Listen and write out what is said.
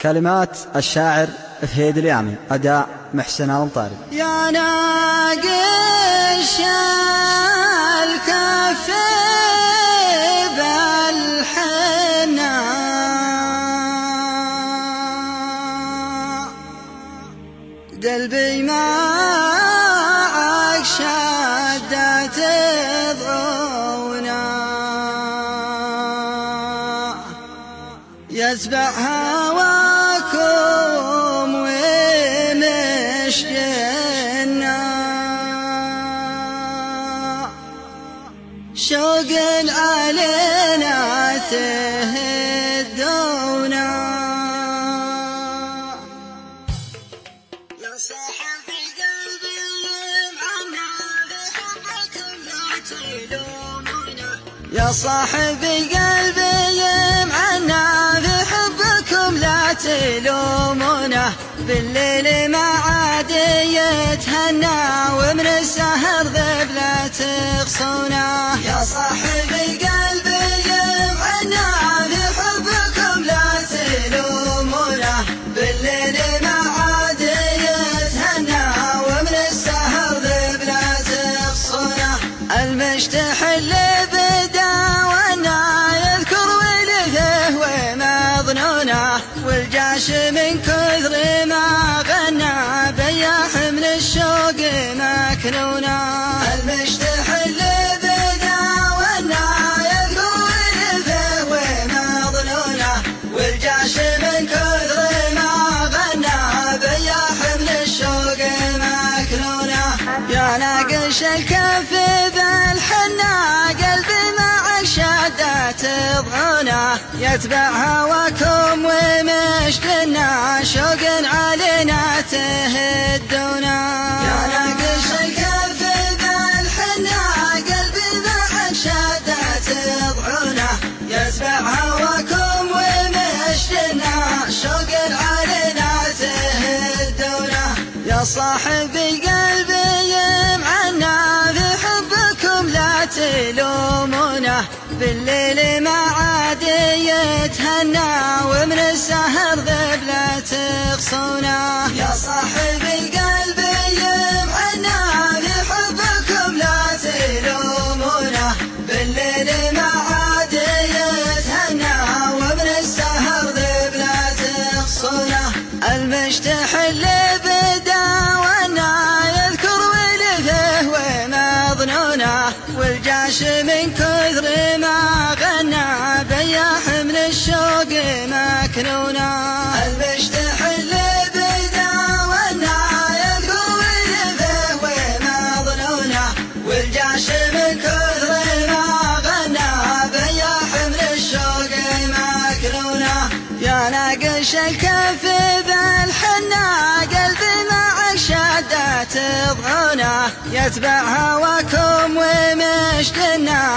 كلمات الشاعر فهيد اليامي، أداء محسن المطاري. يا ناقش الكف بالحنا قلبي معك شدت ضعونا يسبح هواكم ومشقنا شوق علينا تهدونا يا صاحب قلبي معنا بحبكم لا تلومونا يا صاحب قلبي معنا بحبكم لا تلومونا بالليل ما عاد يتهنى ومن السهر ذب لا تغصونا يا صاحب قلبي معنا بحبكم لا تلومونا بالليل ما عاد يتهنى ومن السهر ذب لا تغصونا المشتحل بدا وانا يذكر ولده ومظنونه والجاش من كثر ما غنى بياح من الشوق مكنونا المشتحل بدا وانا يذكر ولده ومظنونه والجاش من كثر ما غنى بياح من الشوق مكنونا يا ناقش الكف بالحنا قلبي معك شدت ضعونا يتبع هواكم ومشقنا شوق علينا تهدونا يا ناقش الكف بالحنا قلبي معك شدت ضعونا يتبع هواكم ومشقنا شوق علينا تهدونا يا صاحب قلبي معنا بحبكم لا تلومونا بالليل ما عاد يتهنى ومن السهر ذب لا تغصونا يا صاحب قلبي معنا بحبكم لا تلومونا بالليل ما عاد يتهنى ومن السهر ذب لا تغصونا المشتحل بدا وانا يذكر ولده ومظنونه والجاش من كثر ما غنى بياح من الشوق مكنونا المشتحل بدا وانا يذكر ولده ومظنونه والجاش من كثر ما غنى بياح من الشوق مكنونا يا ناقش الكف بالحنا قلبي معك شدت ضعونا يتبع هواكم ومشقنا